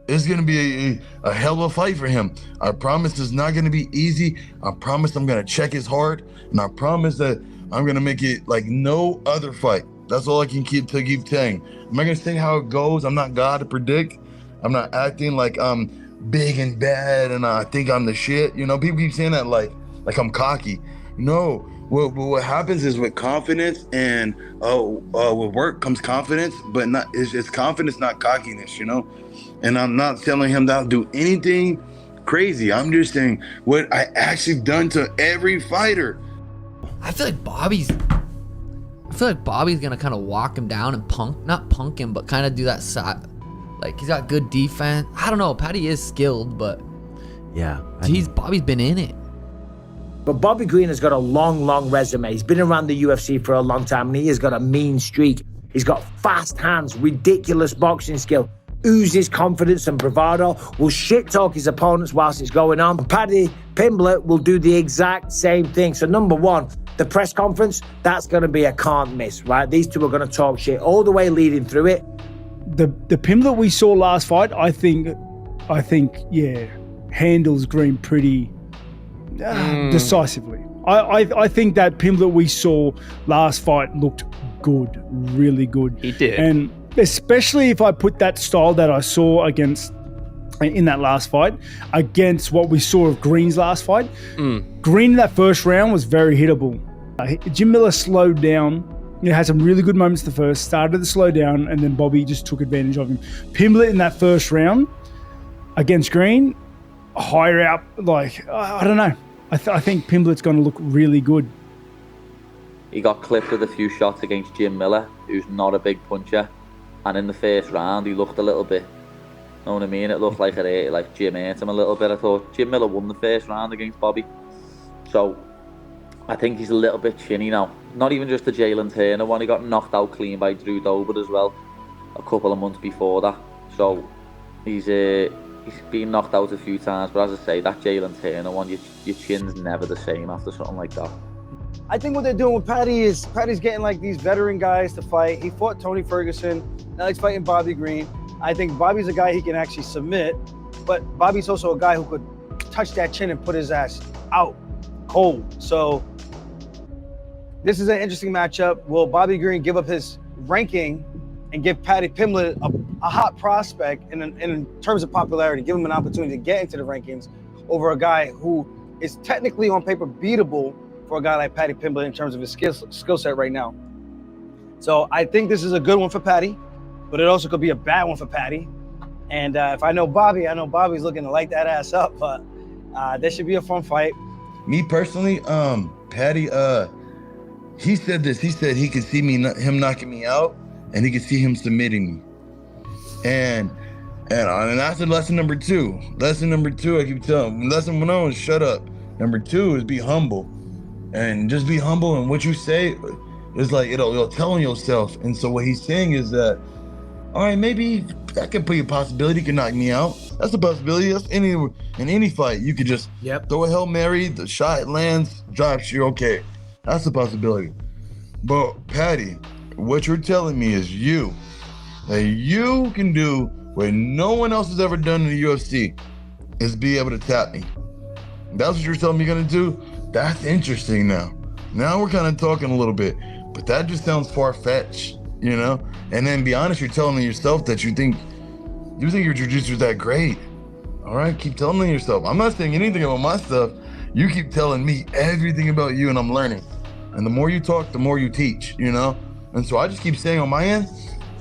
It's going to be a hell of a fight for him. I promise it's not going to be easy. I promise I'm going to check his heart, and I promise that I'm going to make it like no other fight. That's all I can keep saying. I'm not going to say how it goes. I'm not God to predict. I'm not acting like I'm big and bad and I think I'm the shit. You know, people keep saying that like I'm cocky. No, what happens is with confidence and with work comes confidence, but not it's confidence, not cockiness, you know? And I'm not telling him that I'll do anything crazy. I'm just saying what I actually done to every fighter. I feel like Bobby's gonna kind of walk him down and not punk him, but kind of do that side. Like, he's got good defense. I don't know. Paddy is skilled, but yeah, Bobby's been in it. But Bobby Green has got a long resume. He's been around the UFC for a long time, and he has got a mean streak. He's got fast hands, ridiculous boxing skill, oozes confidence and bravado, will shit-talk his opponents whilst it's going on. Paddy Pimblett will do the exact same thing. So number one, the press conference, that's going to be a can't miss, right? These two are going to talk shit all the way leading through it. The Pimblett we saw last fight, I think, yeah, handles Green pretty decisively. I think that Pimblett we saw last fight looked good, really good. He did. And especially if I put that style that I saw in that last fight against what we saw of Green's last fight. Green in that first round was very hittable. Jim Miller slowed down. He had some really good moments the first, started to slow down, and then Bobby just took advantage of him. Pimblett in that first round against Green, higher out, like, I don't know. I think Pimblett's going to look really good. He got clipped with a few shots against Jim Miller, who's not a big puncher. And in the first round, he looked a little bit, know what I mean? It looked like Jim hurt him a little bit. I thought Jim Miller won the first round against Bobby. So I think he's a little bit chinny now. Not even just the Jalin Turner one. He got knocked out clean by Drew Dober as well a couple of months before that. So he's been knocked out a few times. But as I say, that Jalin Turner one, your chin's never the same after something like that. I think what they're doing with Paddy is Paddy's getting like these veteran guys to fight. He fought Tony Ferguson. Now he's fighting Bobby Green. I think Bobby's a guy he can actually submit, but Bobby's also a guy who could touch that chin and put his ass out cold. So this is an interesting matchup. Will Bobby Green give up his ranking and give Paddy Pimblett a hot prospect in terms of popularity, give him an opportunity to get into the rankings over a guy who is technically on paper beatable for a guy like Paddy Pimblett in terms of his skill set right now. So I think this is a good one for Paddy, but it also could be a bad one for Paddy. And if I know Bobby, I know Bobby's looking to light that ass up, but this should be a fun fight. Me personally, Paddy, he said this. He said he could see him knocking me out, and he could see him submitting me. And that's lesson number two. Lesson number two, I keep telling him. Lesson 1 is shut up. Number 2 is be humble. And just be humble, and what you say is like it'll tell on yourself. And so what he's saying is that, all right, maybe that could be a possibility. He could knock me out. That's a possibility. That's in any fight. You could just throw a Hail Mary, the shot lands, drops, you're okay. That's a possibility. But Paddy, what you're telling me is that you can do what no one else has ever done in the UFC, is be able to tap me. That's what you're telling me you're gonna do? That's interesting now. Now we're kind of talking a little bit, but that just sounds far-fetched, you know? And then be honest, you're telling yourself that you think your jiu-jitsu's that great. All right, keep telling yourself. I'm not saying anything about my stuff. You keep telling me everything about you, and I'm learning. And the more you talk, the more you teach, you know? And so I just keep saying on my end,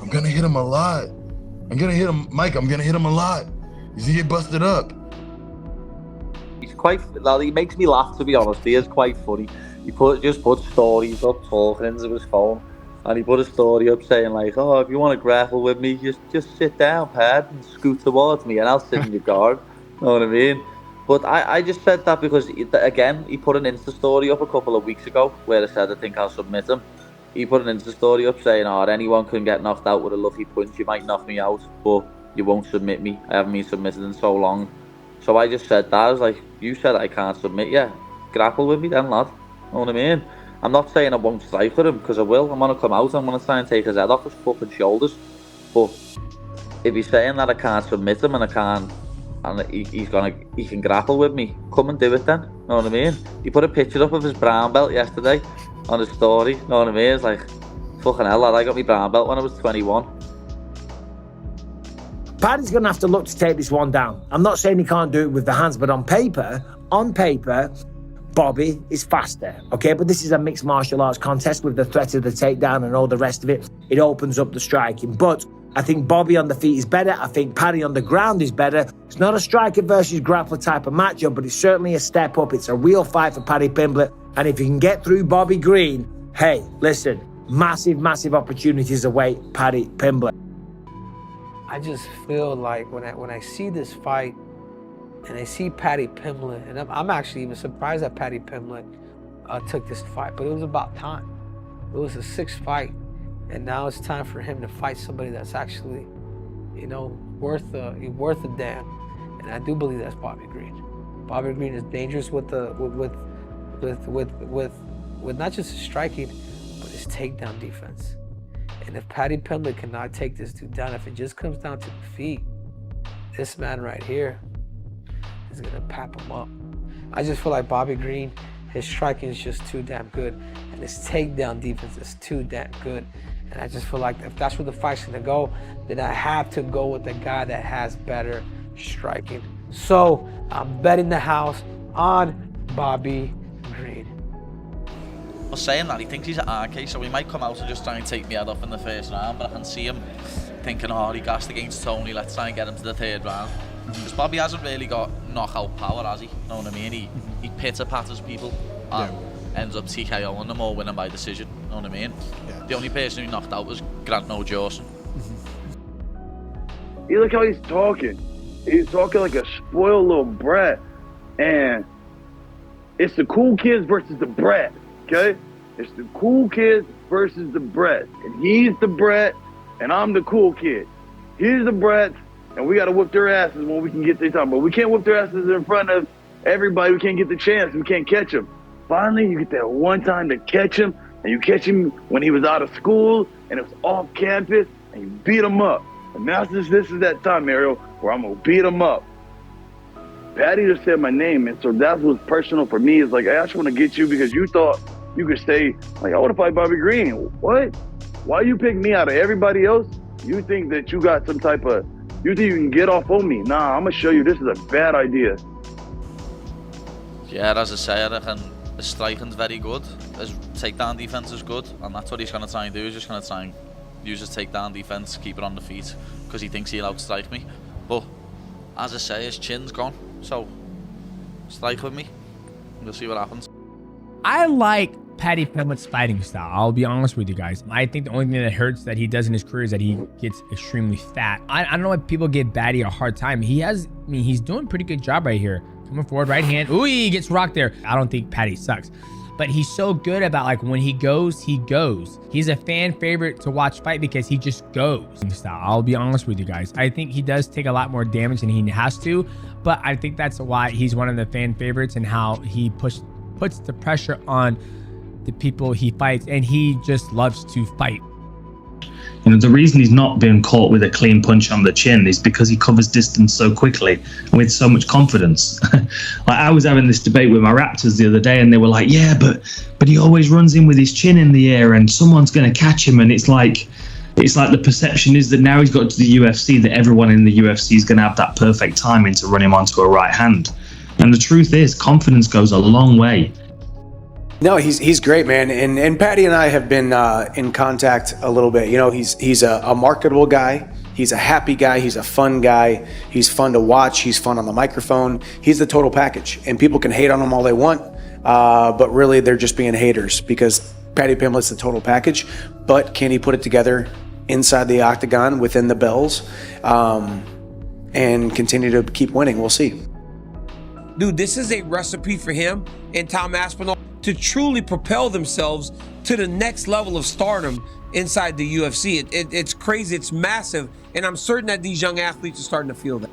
I'm gonna hit him a lot. I'm gonna hit him, Mike, I'm gonna hit him a lot. He's gonna get busted up. He makes me laugh, to be honest. He is quite funny. He just put stories up, talking into his phone, and he put a story up saying like, "Oh, if you want to grapple with me, just sit down, Pad, and scoot towards me, and I'll sit in your guard." Know what I mean? But I just said that because he put an Insta story up a couple of weeks ago where I said I think I'll submit him. He put an Insta story up saying, "Oh, anyone can get knocked out with a lucky punch. You might knock me out, but you won't submit me. I haven't been submitted in so long." So I just said that. I was like, you said I can't submit you. Grapple with me then, lad. Know what I mean? I'm not saying I won't strike with him, because I will. I'm going to come out. I'm going to try and take his head off his fucking shoulders. But if he's saying that I can't submit him and I can't, and he can grapple with me, come and do it then. Know what I mean? He put a picture up of his brown belt yesterday on his story. Know what I mean? It's like, fucking hell, lad, I got my brown belt when I was 21. Paddy's going to have to look to take this one down. I'm not saying he can't do it with the hands, but on paper, Bobby is faster, okay? But this is a mixed martial arts contest with the threat of the takedown and all the rest of it. It opens up the striking. But I think Bobby on the feet is better. I think Paddy on the ground is better. It's not a striker versus grappler type of matchup, but it's certainly a step up. It's a real fight for Paddy Pimblett. And if you can get through Bobby Green, hey, listen, massive, massive opportunities await Paddy Pimblett. I just feel like when I see this fight and I see Paddy Pimblett, and I'm actually even surprised that Paddy Pimblett took this fight, but it was about time. It was a 6th fight, and now it's time for him to fight somebody that's actually, you know, worth a damn. And I do believe that's Bobby Green. Bobby Green is dangerous with not just his striking, but his takedown defense. And if Paddy Pimblett cannot take this dude down, if it just comes down to the feet, this man right here is gonna pap him up. I just feel like Bobby Green, his striking is just too damn good, and his takedown defense is too damn good. And I just feel like if that's where the fight's gonna go, then I have to go with the guy that has better striking. So I'm betting the house on Bobby Green. Well, saying that, he thinks he's at RK, so he might come out and just try and take me head off in the first round, but I can see him thinking, oh, he gassed against Tony, let's try and get him to the 3rd round. Because Bobby hasn't really got knockout power, has he? You know what I mean? He pitter-patters people and ends up TKOing them or winning by decision. You know what I mean? Yeah. The only person who knocked out was Grant No Jawson. You look how he's talking. He's talking like a spoiled little brat. And it's the cool kids versus the brat, okay? It's the cool kids versus the brat. And he's the brat, and I'm the cool kid. He's the brat, and we got to whip their asses when we can get their time. But we can't whip their asses in front of everybody. We can't get the chance. We can't catch them. Finally, you get that one time to catch him, and you catch him when he was out of school, and it was off campus, and you beat him up. And now this is that time, Ariel, where I'm going to beat him up. Paddy just said my name, and so that was personal for me. It's like, I just want to get you because you thought you could say, like, I want to fight Bobby Green. What? Why you pick me out of everybody else? You think that you got some type of, you think you can get off on me? Nah, I'm going to show you this is a bad idea. Yeah, as I say, I reckon his striking's very good. His takedown defense is good, and that's what he's going to try and do. He's just going to try and use his takedown defense, keep it on the feet, because he thinks he'll outstrike me. But as I say, his chin's gone, so strike with me. We'll see what happens. I like Paddy Pimblett's fighting style. I'll be honest with you guys. I think the only thing that hurts that he does in his career is that he gets extremely fat. I don't know why people give Paddy a hard time. He's doing a pretty good job right here. Coming forward, right hand. Ooh, he gets rocked there. I don't think Paddy sucks. But he's so good about, like, when he goes, he goes. He's a fan favorite to watch fight because he just goes. I'll be honest with you guys. I think he does take a lot more damage than he has to, but I think that's why he's one of the fan favorites and how he puts the pressure on the people he fights, and he just loves to fight. You know, the reason he's not been caught with a clean punch on the chin is because he covers distance so quickly and with so much confidence. Like, I was having this debate with my Raptors the other day, and they were like, yeah, but he always runs in with his chin in the air and someone's going to catch him. And it's like the perception is that now he's got to the UFC, that everyone in the UFC is going to have that perfect timing to run him onto a right hand. And the truth is, confidence goes a long way. No, he's great, man. And Paddy and I have been in contact a little bit. You know, he's a marketable guy. He's a happy guy. He's a fun guy. He's fun to watch. He's fun on the microphone. He's the total package. And people can hate on him all they want, but really they're just being haters because Paddy Pimblett's the total package. But can he put it together inside the octagon within the bells and continue to keep winning? We'll see. Dude, this is a recipe for him and Tom Aspinall to truly propel themselves to the next level of stardom inside the UFC. It's crazy, it's massive, and I'm certain that these young athletes are starting to feel that.